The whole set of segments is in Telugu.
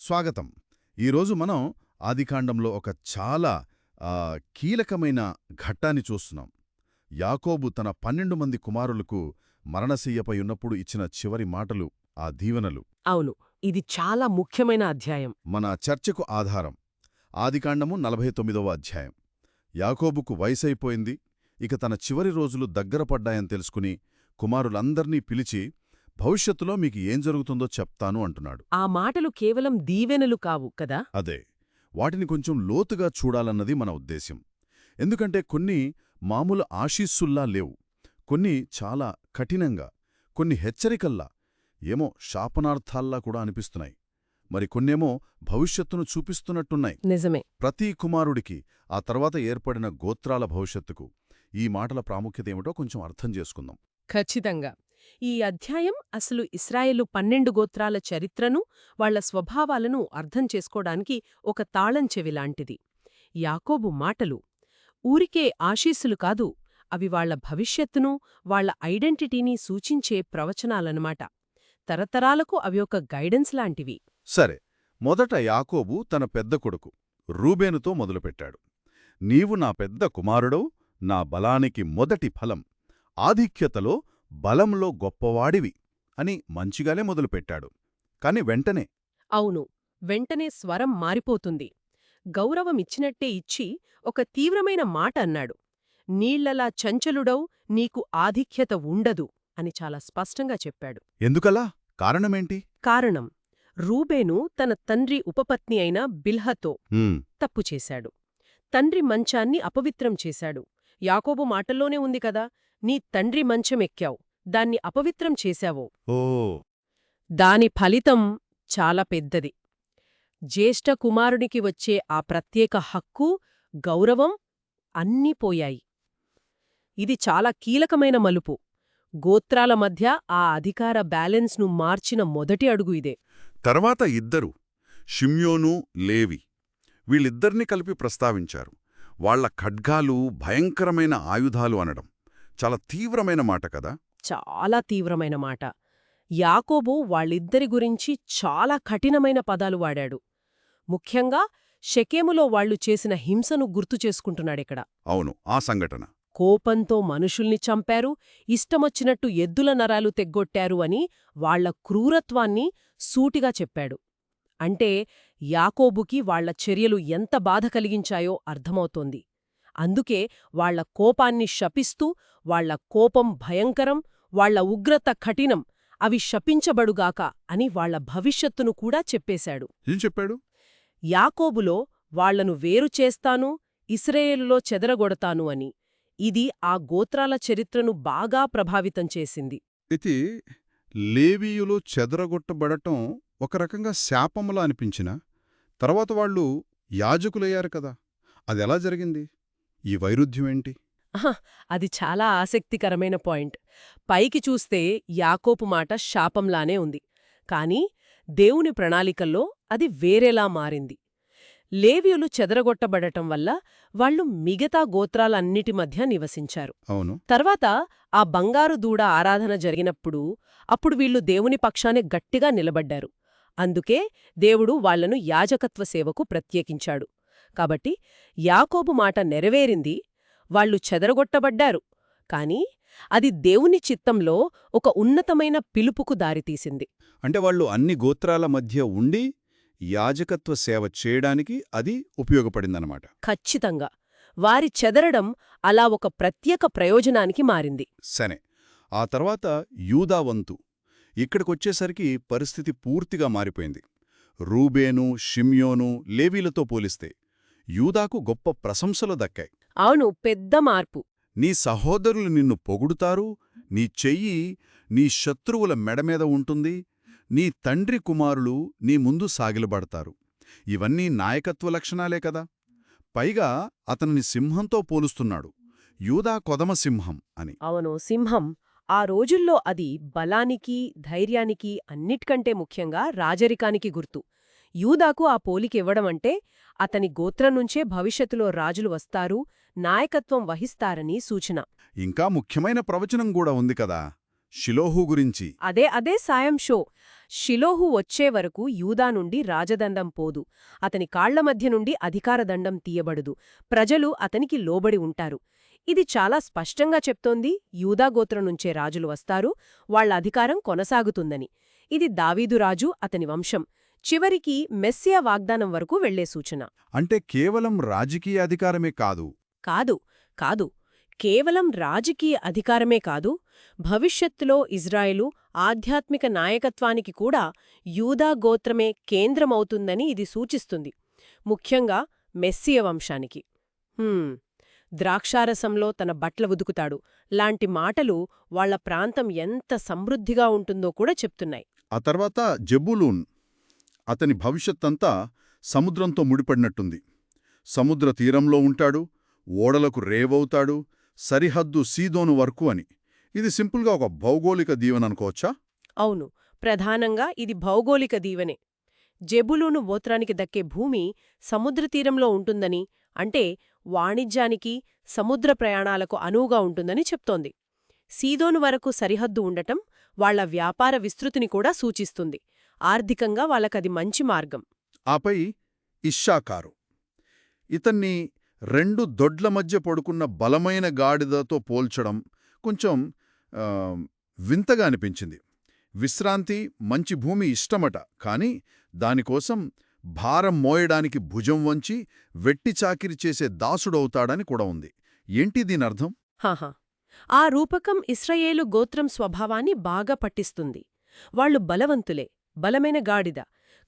స్వాగతం. ఈరోజు మనం ఆదికాండంలో ఒక చాలా కీలకమైన ఘట్టాన్ని చూస్తున్నాం. యాకోబు తన 12 మంది కుమారులకు మరణశయ్యపై ఉన్నప్పుడు ఇచ్చిన చివరి మాటలు, ఆ దీవెనలు. అవును, ఇది చాలా ముఖ్యమైన అధ్యాయం. మన చర్చకు ఆధారం ఆదికాండము 49వ అధ్యాయం. యాకోబుకు వయసైపోయింది, ఇక తన చివరి రోజులు దగ్గర పడ్డాయని తెలుసుకుని కుమారులందర్నీ పిలిచి భవిష్యత్తులో మీకు ఏం జరుగుతుందో చెప్తాను అంటున్నాడు. ఆ మాటలు కేవలం దీవెనలు కావు కదా. అదే, వాటిని కొంచెం లోతుగా చూడాలన్నది మన ఉద్దేశ్యం. ఎందుకంటే కొన్ని మామూలు ఆశీస్సుల్లా లేవు, కొన్ని చాలా కఠినంగా, కొన్ని హెచ్చరికల్లా, ఏమో శాపనార్థాల్లా కూడా అనిపిస్తున్నాయి. మరి కొన్నేమో భవిష్యత్తును చూపిస్తున్నట్టున్నాయి. నిజమే. ప్రతి కుమారుడికి ఆ తర్వాత ఏర్పడిన గోత్రాల భవిష్యత్తుకు ఈ మాటల ప్రాముఖ్యతేమిటో కొంచెం అర్థం చేసుకుందాం. ఖచ్చితంగా. ఈ అధ్యాయం అసలు ఇశ్రాయేలు 12 గోత్రాల చరిత్రను, వాళ్ల స్వభావాలను అర్థం చేసుకోడానికి ఒక తాళం చెవిలాంటిది. యాకోబు మాటలు ఊరికే ఆశీస్సులు కాదు, అవి వాళ్ల భవిష్యత్తును, వాళ్ల ఐడెంటిటీని సూచించే ప్రవచనాలన్నమాట. తరతరాలకు అవి ఒక గైడెన్స్ లాంటివి. సరే, మొదట యాకోబు తన పెద్ద కొడుకు రూబేనుతో మొదలుపెట్టాడు. నీవు నా పెద్ద కుమారుడవు, నా బలానికి మొదటి ఫలం, ఆధిక్యతలో బలంలో గొప్పవాడివి అని మంచిగానే మొదలుపెట్టాడు. కాని వెంటనే స్వరం మారిపోతుంది. గౌరవమిచ్చినట్టే ఇచ్చి ఒక తీవ్రమైన మాట అన్నాడు. నీళ్లలా చంచలుడవు, నీకు ఆధిక్యత ఉండదు అని చాలా స్పష్టంగా చెప్పాడు. ఎందుకలా? కారణమేంటి? కారణం, రూబేను తన తండ్రి ఉపపత్ని అయిన బిల్హతో తప్పు చేశాడు. తండ్రి మంచాన్ని అపవిత్రం చేశాడు. యాకోబు మాటల్లోనే ఉంది కదా, నీ తండ్రి మంచమెక్కావు, దాన్ని అపవిత్రం చేశావో. దాని ఫలితం చాలా పెద్దది. జ్యేష్ఠ కుమారునికి వచ్చే ఆ ప్రత్యేక హక్కు, గౌరవం అన్నీ పోయాయి. ఇది చాలా కీలకమైన మలుపు. గోత్రాల మధ్య ఆ అధికార బ్యాలెన్స్ను మార్చిన మొదటి అడుగు ఇదే. తర్వాత ఇద్దరు, షిమ్యోను, లేవి, వీళ్ళిద్దరినీ కలిపి ప్రస్తావించారు. వాళ్ల ఖడ్గాలు భయంకరమైన ఆయుధాలు అనడం చాలా తీవ్రమైన మాట కదా. చాలా తీవ్రమైన మాట. యాకోబు వాళ్ళిద్దరి గురించి చాలా కఠినమైన పదాలు వాడాడు. ముఖ్యంగా షెకెములో వాళ్లు చేసిన హింసను గుర్తు చేసుకుంటున్నాడిక్కడ. అవును, ఆ సంఘటన. కోపంతో మనుషుల్ని చంపారు, ఇష్టమొచ్చినట్టు ఎద్దుల నరాలు తెగ్గొట్టారు అని వాళ్ల క్రూరత్వాన్ని సూటిగా చెప్పాడు. అంటే యాకోబుకి వాళ్ల చర్యలు ఎంత బాధ కలిగించాయో అర్థమవుతోంది. అందుకే వాళ్ల కోపాన్ని శపిస్తూ, వాళ్ల కోపం భయంకరం, వాళ్ల ఉగ్రత కఠినం, అవి శపించబడుగాక అని వాళ్ల భవిష్యత్తును కూడా చెప్పేశాడు. ఏం చెప్పాడు? యాకోబులో వాళ్లను వేరు చేస్తాను, ఇశ్రాయేలులో చెదరగొడతాను అని. ఇది ఆ గోత్రాల చరిత్రను బాగా ప్రభావితం చేసింది. అయితే లేవీయులు చెదరగొట్టబడటం ఒక రకంగా శాపంలా అనిపించినా తర్వాత వాళ్ళు యాజకులయ్యారు కదా, అదెలా జరిగింది? ఈ వైరుధ్యమేంటి? అది చాలా ఆసక్తికరమైన పాయింట్. పైకి చూస్తే యాకోబు మాట శాపంలానే ఉంది, కాని దేవుని ప్రణాళికల్లో అది వేరేలా మారింది. లేవీయులు చెదరగొట్టబడటం వల్ల వాళ్లు మిగతా గోత్రాలన్నిటి మధ్య నివసించారు. అవును. తర్వాత ఆ బంగారు దూడ ఆరాధన జరిగినప్పుడు అప్పుడు వీళ్లు దేవుని పక్షానే గట్టిగా నిలబడ్డారు. అందుకే దేవుడు వాళ్లను యాజకత్వ సేవకు ప్రత్యేకించాడు. కాబట్టి యాకోబు మాట నెరవేరింది, వాళ్లు చెదరగొట్టబడ్డారు, కాని అది దేవుని చిత్తంలో ఒక ఉన్నతమైన పిలుపుకు దారితీసింది. అంటే వాళ్ళు అన్ని గోత్రాల మధ్య ఉండి యాజకత్వ సేవ చేయడానికి అది ఉపయోగపడిందన్నమాట. ఖచ్చితంగా. వారి చెదరడం అలా ఒక ప్రత్యేక ప్రయోజనానికి మారింది. సరే, ఆ తర్వాత యూదా వంతు. ఇక్కడికొచ్చేసరికి పరిస్థితి పూర్తిగా మారిపోయింది. రూబేను, షిమ్యోను, లేవీలతో పోలిస్తే యూదాకు గొప్ప ప్రశంసలు దక్కాయి. అవును, పెద్ద మార్పు. నీ సహోదరులు నిన్ను పొగుడుతారు, నీ చెయ్యి నీ శత్రువుల మెడమీద ఉంటుంది, నీ తండ్రి కుమారులు నీ ముందు సాగిలబడతారు. ఇవన్నీ నాయకత్వ లక్షణాలే కదా. పైగా అతనిని సింహంతో పోలుస్తున్నాడు, యూదా కొదమ సింహం అని. అవును, సింహం. ఆ రోజుల్లో అది బలానికి, ధైర్యానికి, అన్నిటికంటే ముఖ్యంగా రాజరికానికి గుర్తు. యూదాకు ఆ పోలికివ్వడమంటే అతని గోత్రం నుంచే భవిష్యత్తులో రాజులు వస్తారు, నాయకత్వం వహిస్తారని సూచన. ఇంకా ముఖ్యమైన ప్రవచనం కూడా ఉంది కదా. షిలోహు గురించి. అదే సాయం షో. షిలోహు వచ్చే వరకు యూదా నుండి రాజదండం పోదు. అతని కాళ్ల మధ్య నుండి అధికారదండం తీయబడదు. ప్రజలు అతనికి లోబడి ఉంటారు. ఇది చాలా స్పష్టంగా చెప్తోంది యూదా గోత్రం నుంచే రాజులు వస్తారు, వాళ్ల అధికారం కొనసాగుతుందని. ఇది దావీదు రాజు, అతని వంశం చివరికి మెస్సియా వాగ్దానం వరకు వెళ్లే సూచన. అంటే కేవలం రాజకీయ అధికారమే కాదు. కాదు. కేవలం రాజకీయ అధికారమే కాదు, భవిష్యత్తులో ఇజ్రాయెలు ఆధ్యాత్మిక నాయకత్వానికి కూడా యూదా గోత్రమే కేంద్రమవుతుందని ఇది సూచిస్తుంది. ముఖ్యంగా మెస్సియ వంశానికి. ద్రాక్షారసంలో తన బట్ల ఉదుకుతాడు లాంటి మాటలు వాళ్ల ప్రాంతం ఎంత సమృద్ధిగా ఉంటుందో కూడా చెప్తున్నాయి. ఆ తర్వాత జెబూలూన్, అతని భవిష్యత్తంతా సముద్రంతో ముడిపడినట్టుంది. సముద్ర తీరంలో ఉంటాడు, ఓడలకు రేవవుతాడు, సరిహద్దు సీదోను వరకు అని. ఇది సింపుల్గా ఒక భౌగోళిక దీవెననుకోవచ్చా? అవును, ప్రధానంగా ఇది భౌగోళిక దీవెనే. జెబులూను గోత్రానికి దక్కే భూమి సముద్రతీరంలో ఉంటుందని, అంటే వాణిజ్యానికి, సముద్ర ప్రయాణాలకు అనువుగా ఉంటుందని చెప్తోంది. సీదోను వరకు సరిహద్దు ఉండటం వాళ్ల వ్యాపార విస్తృతిని కూడా సూచిస్తుంది. ఆర్థికంగా వాళ్ళకది మంచి మార్గం. ఆపై ఇశ్శాకారు. ఇతన్ని 2 దొడ్ల మధ్య పడుకున్న బలమైన గాడిదతో పోల్చడం కొంచెం వింతగా అనిపించింది. విశ్రాంతి, మంచి భూమి ఇష్టమట, కాని దానికోసం భారం మోయడానికి భుజం వంచి వెట్టి చాకిరి చేసే దాసుడవుతాడని కూడా ఉంది. ఏంటి దీనర్థం? ఆ రూపకం ఇశ్రాయేలు గోత్రం స్వభావాన్ని బాగా పట్టిస్తుంది. వాళ్లు బలవంతులే, బలమైన గాడిద,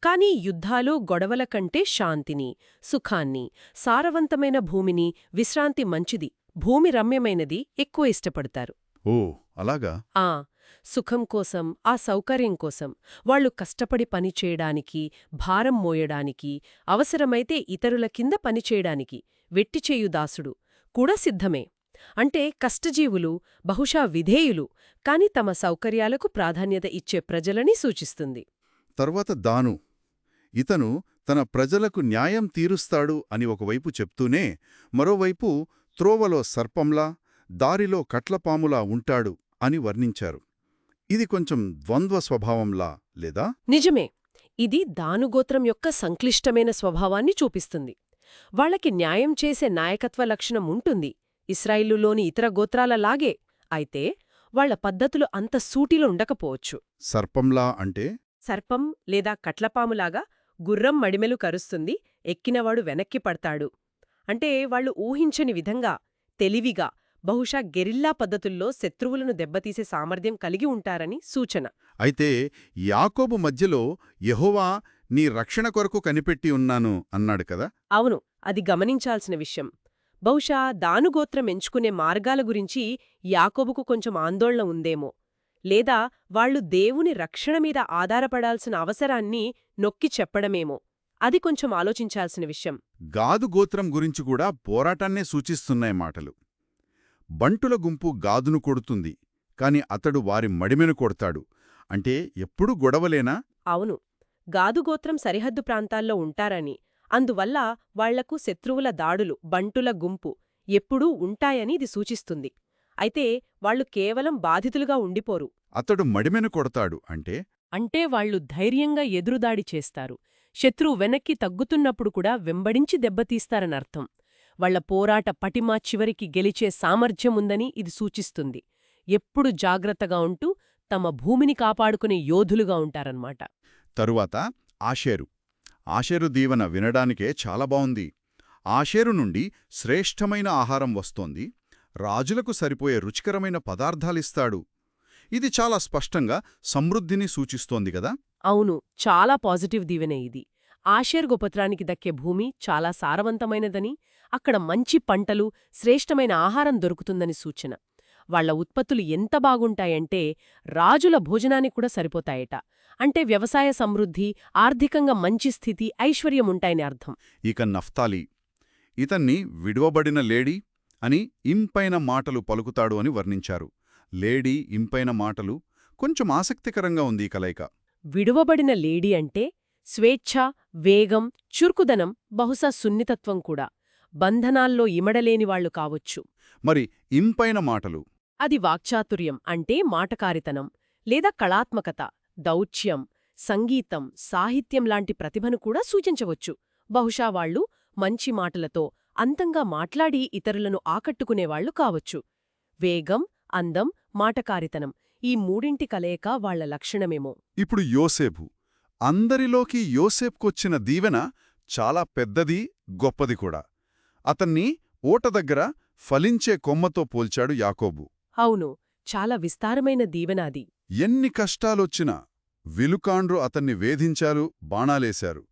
కాని యుద్ధాలు, గొడవల కంటే శాంతిని, సుఖాన్ని, సారవంతమైన భూమిని, విశ్రాంతి మంచిది, భూమి రమ్యమైనది ఎక్కువ ఇష్టపడతారు. ఓ అలాగా. సుఖం కోసం, ఆ సౌకర్యం కోసం వాళ్లు కష్టపడి పనిచేయడానికి, భారం మోయడానికి, అవసరమైతే ఇతరుల కింద పనిచేయడానికి వెట్టిచేయు దాసుడు కూడా సిద్ధమే. అంటే కష్టజీవులు, బహుశా విధేయులు, కాని తమ సౌకర్యాలకు ప్రాధాన్యత ఇచ్చే ప్రజలని సూచిస్తుంది. తర్వాత దాను. ఇతను తన ప్రజలకు న్యాయం తీరుస్తాడు అని ఒకవైపు చెప్తూనే, మరోవైపు త్రోవలో సర్పంలా, దారిలో కట్లపాములా ఉంటాడు అని వర్ణించారు. ఇది కొంచెం ద్వంద్వ స్వభావంలా లేదా? నిజమే. ఇది దానుగోత్రం యొక్క సంక్లిష్టమైన స్వభావాన్ని చూపిస్తుంది. వాళ్లకి న్యాయం చేసే నాయకత్వ లక్షణం ఉంటుంది, ఇశ్రాయేలులోని ఇతర గోత్రాలలాగే. అయితే వాళ్ల పద్ధతులు అంత సూటిలో ఉండకపోవచ్చు. సర్పంలా అంటే? సర్పం లేదా కట్లపాములాగా గుర్రం మడిమెలు కరుస్తుంది, ఎక్కినవాడు వెనక్కి పడతాడు. అంటే వాళ్లు ఊహించని విధంగా, తెలివిగా, బహుశా గెరిల్లా పద్ధతుల్లో శత్రువులను దెబ్బతీసే సామర్థ్యం కలిగి ఉంటారని సూచన. అయితే యాకోబు మధ్యలో యెహోవా నీ రక్షణ కొరకు కనిపెట్టి ఉన్నాను అన్నాడు కదా? అవును, అది గమనించాల్సిన విషయం. బహుశా దానుగోత్రం ఎంచుకునే మార్గాల గురించి యాకోబుకు కొంచెం ఆందోళన ఉందేమో, లేదా వాళ్లు దేవుని రక్షణ మీద ఆధారపడాల్సిన అవసరాన్ని నొక్కి చెప్పడమేమో. అది కొంచెం ఆలోచించాల్సిన విషయం. గాదు గోత్రం గురించి కూడా పోరాటాన్నే సూచిస్తున్నాయి మాటలు. బంటుల గుంపు గాదును కొడుతుంది, కాని అతడు వారి మడిమెను కొడతాడు. అంటే ఎప్పుడూ గొడవలేనా? అవును, గాదుగోత్రం సరిహద్దు ప్రాంతాల్లో ఉంటారని, అందువల్ల వాళ్లకు శత్రువుల దాడులు, బంటుల గుంపు ఎప్పుడూ ఉంటాయని ఇది సూచిస్తుంది. అయితే వాళ్లు కేవలం బాధితులుగా ఉండిపోరు. అతడు మడిమెను కొడతాడు అంటే వాళ్లు ధైర్యంగా ఎదురుదాడి చేస్తారు. శత్రువు వెనక్కి తగ్గుతున్నప్పుడు కూడా వెంబడించి దెబ్బతీస్తారనర్థం. వాళ్ల పోరాట పటిమ చివరికి గెలిచే సామర్థ్యముందని ఇది సూచిస్తుంది. ఎప్పుడు జాగ్రత్తగా ఉంటూ తమ భూమిని కాపాడుకునే యోధులుగా ఉంటారన్నమాట. తరువాత ఆషేరు. ఆషేరు దీవెన వినడానికే చాలా బావుంది. ఆషేరు నుండి శ్రేష్టమైన ఆహారం వస్తోంది, రాజులకు సరిపోయే రుచికరమైన పదార్థాలిస్తాడు. ఇది చాలా స్పష్టంగా సమృద్ధిని సూచిస్తోంది గదా? అవును, చాలా పాజిటివ్ దీవెనే ఇది. ఆషేర్ గోత్రానికి దక్కే భూమి చాలా సారవంతమైనదని, అక్కడ మంచి పంటలు, శ్రేష్టమైన ఆహారం దొరుకుతుందని సూచన. వాళ్ల ఉత్పత్తులు ఎంత బాగుంటాయంటే రాజుల భోజనానికి కూడా సరిపోతాయట. అంటే వ్యవసాయ సమృద్ధి, ఆర్థికంగా మంచి స్థితి, ఐశ్వర్యముంటాయని అర్థం. ఇక నఫ్తాలి. ఇతన్ని విడువబడిన లేడీ అని ఇంపైన మాటలు పలుకుతాడు అని వర్ణించారు. లేడీ, ఇంపైన మాటలు, కొంచెం ఆసక్తికరంగా ఉంది ఈ కలయిక. విడువబడిన లేడీ అంటే స్వేచ్ఛ, వేగం, చురుకుదనం, బహుశా సున్నితత్వం కూడా. బంధనాల్లో ఇమడలేనివాళ్లు కావచ్చు. మరి ఇంపైన మాటలు అది వాక్చాతుర్యం అంటే మాటకారితనం లేదా కళాత్మకత, దౌత్యం, సంగీతం, సాహిత్యం లాంటి ప్రతిభను కూడా సూచించవచ్చు. బహుశా వాళ్ళు మంచి మాటలతో అందంగా మాట్లాడి ఇతరులను ఆకట్టుకునేవాళ్లు కావచ్చు. వేగం, అందం, మాటకారితనం ఈ మూడింటి కలయిక వాళ్ల లక్షణమేమో. ఇప్పుడు యోసేపు. అందరిలోకి యోసేపుకొచ్చిన దీవెన చాలా పెద్దది, గొప్పది కూడా. అతన్ని ఓట దగ్గర ఫలించే కొమ్మతో పోల్చాడు యాకోబు. అవును, చాలా విస్తారమైన దీవెనాది. ఎన్ని కష్టాలొచ్చినా విలుకాండ్రు అతన్ని వేధించారు, బాణాలేశారు.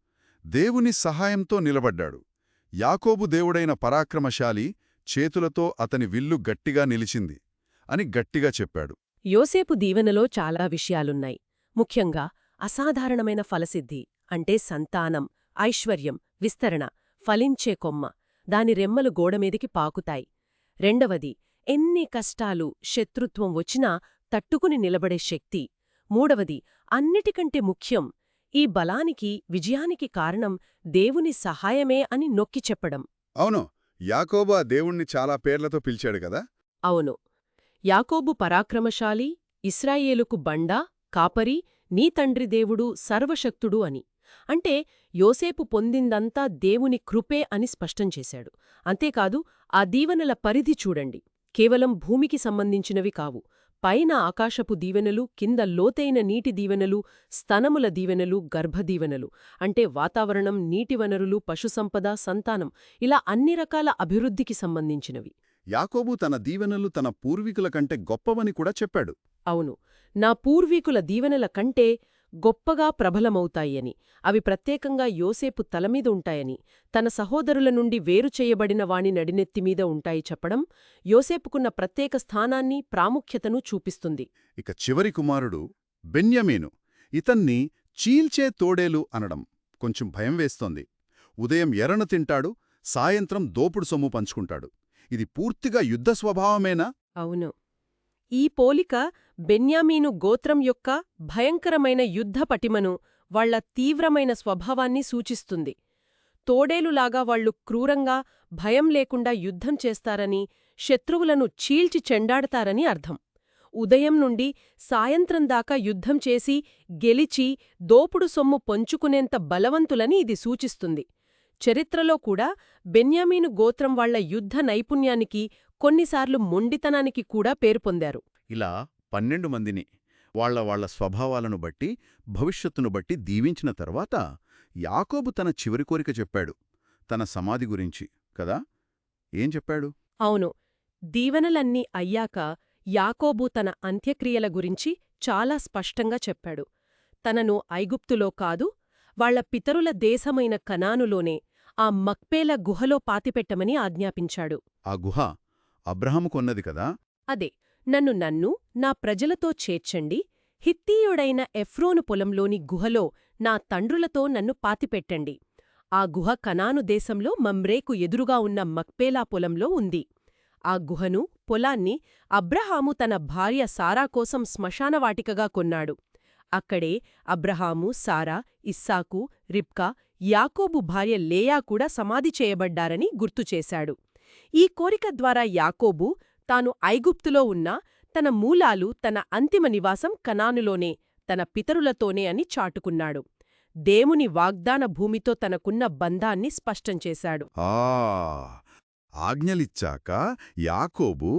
దేవుని సహాయంతో నిలబడ్డాడు. యాకోబు దేవుడైన పరాక్రమశాలి, చేతులతో అతని విల్లు గట్టిగా నిలిచింది అని గట్టిగా చెప్పాడు. యోసేపు దీవెనలో చాలా విషయాలున్నాయి. ముఖ్యంగా అసాధారణమైన ఫలసిద్ధి అంటే సంతానం, ఐశ్వర్యం, విస్తరణ, ఫలించే కొమ్మ, దాని రెమ్మలు గోడమీదికి పాకుతాయి. రెండవది, ఎన్ని కష్టాలు, శత్రుత్వం వచ్చినా తట్టుకుని నిలబడే శక్తి. మూడవది, అన్నిటికంటే ముఖ్యం, ఈ బలానికి, విజయానికి కారణం దేవుని సహాయమే అని నొక్కి చెప్పడం. అవును, యాకోబు ఆ దేవుణ్ణి చాలా పేర్లతో పిలిచాడు కదా. అవును, యాకోబు పరాక్రమశాలి, ఇశ్రాయేలుకు బండ, కాపరి, నీ తండ్రి దేవుడు, సర్వశక్తుడు అని. అంటే యోసేపు పొందిందంతా దేవుని కృపే అని స్పష్టం చేశాడు. అంతేకాదు, ఆ దీవెనల పరిధి చూడండి. కేవలం భూమికి సంబంధించినవి కావు. పైన ఆకాశపు దీవెనలు, కింద లోతైన నీటి దీవెనలు, స్తనముల దీవెనలు, గర్భదీవెనలు. అంటే వాతావరణం, నీటి వనరులు, పశుసంపద, సంతానం, ఇలా అన్ని రకాల అభివృద్ధికి సంబంధించినవి. యాకోబు తన దీవెనలు తన పూర్వీకుల కంటే గొప్పవని కూడా చెప్పాడు. అవును, నా పూర్వీకుల దీవెనల కంటే గొప్పగా ప్రబలమవుతాయని, అవి ప్రత్యేకంగా యోసేపు తలమీద ఉంటాయని, తన సహోదరుల నుండి వేరు చేయబడిన వాని నడినెత్తిమీద ఉంటాయి చెప్పడం యోసేపుకున్న ప్రత్యేక స్థానాన్ని, ప్రాముఖ్యతను చూపిస్తుంది. ఇక చివరి కుమారుడు బెన్యమీను. ఇతన్ని చీల్చే తోడేలు అనడం కొంచెం భయం వేస్తోంది. ఉదయం ఎరను తింటాడు, సాయంత్రం దోపుడు సొమ్ము పంచుకుంటాడు. ఇది పూర్తిగా యుద్ధ స్వభావమేనా? అవును, ఈ పోలిక బెన్యామీను గోత్రం యొక్క భయంకరమైన యుద్ధ పటిమను, వాళ్ల తీవ్రమైన స్వభావాన్ని సూచిస్తుంది. తోడేలులాగా వాళ్లు క్రూరంగా, భయం లేకుండా యుద్ధం చేస్తారని, శత్రువులను చీల్చి చెండాడతారని అర్థం. ఉదయం నుండి సాయంత్రం దాకా యుద్ధం చేసి, గెలిచి, దోపుడు సొమ్ము పంచుకునేంత బలవంతులని ఇది సూచిస్తుంది. చరిత్రలో కూడా బెన్యామీను గోత్రం వాళ్ల యుద్ధ నైపుణ్యానికి, కొన్నిసార్లు మొండితనానికి కూడా పేరు పొందారు. ఇలా 12 మందిని వాళ్ల స్వభావాలను బట్టి, భవిష్యత్తును బట్టి దీవించిన తర్వాత యాకోబు తన చివరి కోరిక చెప్పాడు. తన సమాధి గురించి కదా. ఏం చెప్పాడు? అవును, దీవెనలన్నీ అయ్యాక యాకోబు తన అంత్యక్రియల గురించి చాలా స్పష్టంగా చెప్పాడు. తనను ఐగుప్తులో కాదు, వాళ్ల పితరుల దేశమైన కనానులోనే, ఆ మక్పేల గుహలో పాతిపెట్టమని ఆజ్ఞాపించాడు. ఆ గుహ అబ్రహాము కొన్నది కదా. అదే, నన్ను నా ప్రజలతో చేర్చండి, హిత్తీయుడైన ఎఫ్రోను పొలంలోని గుహలో నా తండ్రులతో నన్ను పాతిపెట్టండి. ఆ గుహ కనాను దేశంలో మమ్రేకు ఎదురుగా ఉన్న మక్పేలా పొలంలో ఉంది. ఆ గుహను, పొలాన్ని అబ్రహాము తన భార్య సారా కోసం శ్మశానవాటికగా కొన్నాడు. అక్కడే అబ్రహాము, సారా, ఇస్సాకు, రిబ్కా, యాకోబు భార్య లేయా కూడా సమాధి చేయబడ్డారని గుర్తుచేశాడు. ఈ కోరిక ద్వారా యాకోబు తాను ఐగుప్తులో ఉన్న తన మూలాలు, తన అంతిమ నివాసం కనానులోనే, తన పితరులతోనే అని చాటుకున్నాడు. దేవుని వాగ్దాన భూమితో తనకున్న బంధాన్ని స్పష్టం చేశాడు. ఆజ్ఞలిచ్చాక యాకోబు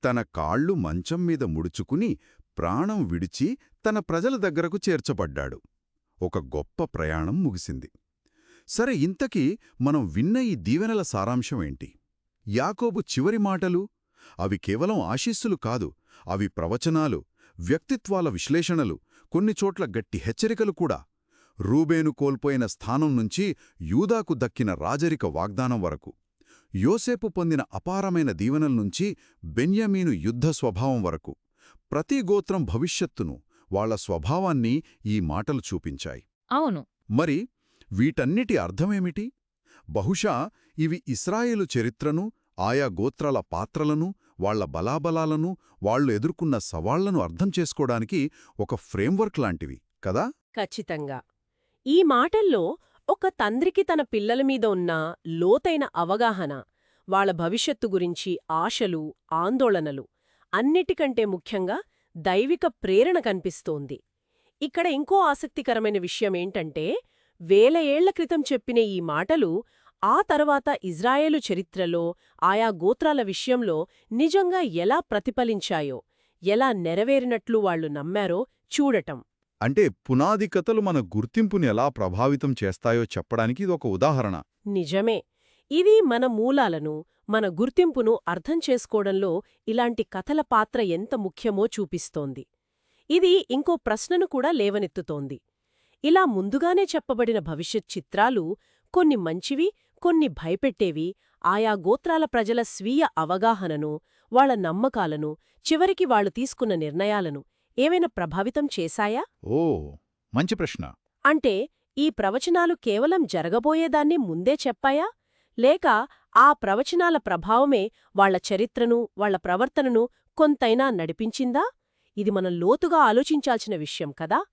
తన కాళ్ళు మంచం మీద ముడుచుకుని ప్రాణం విడిచి తన ప్రజల దగ్గరకు చేర్చబడ్డాడు. ఒక గొప్ప ప్రయాణం ముగిసింది. సరే, ఇంతకీ మనం విన్న ఈ దీవెనల సారాంశమేంటి? యాకోబు చివరి మాటలు? అవి కేవలం ఆశీస్సులు కాదు, అవి ప్రవచనాలు, వ్యక్తిత్వాల విశ్లేషణలు, కొన్నిచోట్ల గట్టి హెచ్చరికలు కూడా. రూబేను కోల్పోయిన స్థానం నుంచి యూదాకు దక్కిన రాజరిక వాగ్దానం వరకు, యోసేపు పొందిన అపారమైన దీవెనల్నుంచి బెన్యామీను యుద్ధ స్వభావం వరకు, ప్రతి గోత్రం భవిష్యత్తును, వాళ్ల స్వభావాన్ని ఈ మాటలు చూపించాయి. అవును. మరి వీటన్నిటి అర్థమేమిటి? బహుశా ఇవి ఇశ్రాయేలు చరిత్రను, ఆయా గోత్రాల పాత్రలను, వాళ్ల బలాబలాలను, వాళ్లు ఎదుర్కొన్న సవాళ్లను అర్థం చేసుకోవడానికి ఒక ఫ్రేమ్వర్క్ లాంటివి కదా. ఖచ్చితంగా. ఈ మాటల్లో ఒక తండ్రికి తన పిల్లల మీద ఉన్న లోతైన అవగాహన, వాళ్ల భవిష్యత్తు గురించి ఆశలు, ఆందోళనలు, అన్నిటికంటే ముఖ్యంగా దైవిక ప్రేరణ కనిపిస్తోంది. ఇక్కడ ఇంకో ఆసక్తికరమైన విషయమేంటంటే, వేల ఏళ్ల క్రితం చెప్పిన ఈ మాటలు ఆ తర్వాత ఇజ్రాయేలు చరిత్రలో ఆయా గోత్రాల విషయంలో నిజంగా ఎలా ప్రతిఫలించాయో, ఎలా నెరవేరినట్లు వాళ్లు నమ్మారో చూడటం. అంటే పునాది కథలు మన గుర్తింపుని ఎలా ప్రభావితం చేస్తాయో చెప్పడానికి ఇదొక ఉదాహరణ. నిజమే. ఇది మన మూలాలను, మన గుర్తింపును అర్థం చేసుకోవడంలో ఇలాంటి కథల పాత్ర ఎంత ముఖ్యమో చూపిస్తోంది. ఇది ఇంకో ప్రశ్నను కూడా లేవనెత్తుతోంది. ఇలా ముందుగానే చెప్పబడిన భవిష్యత్ చిత్రాలు, కొన్ని మంచివి, కొన్ని భయపెట్టేవి, ఆయా గోత్రాల ప్రజల స్వీయ అవగాహనను, వాళ్ల నమ్మకాలను, చివరికి వాళ్లు తీసుకున్న నిర్ణయాలను ఏమైనా ప్రభావితం చేశాయా? ఓ, మంచి ప్రశ్న. అంటే ఈ ప్రవచనాలు కేవలం జరగబోయేదాన్ని ముందే చెప్పాయా? లేక ఆ ప్రవచనాల ప్రభావమే వాళ్ల చరిత్రను, వాళ్ల ప్రవర్తనను కొంతైనా నడిపించిందా? ఇది మనం లోతుగా ఆలోచించాల్సిన విషయం కదా.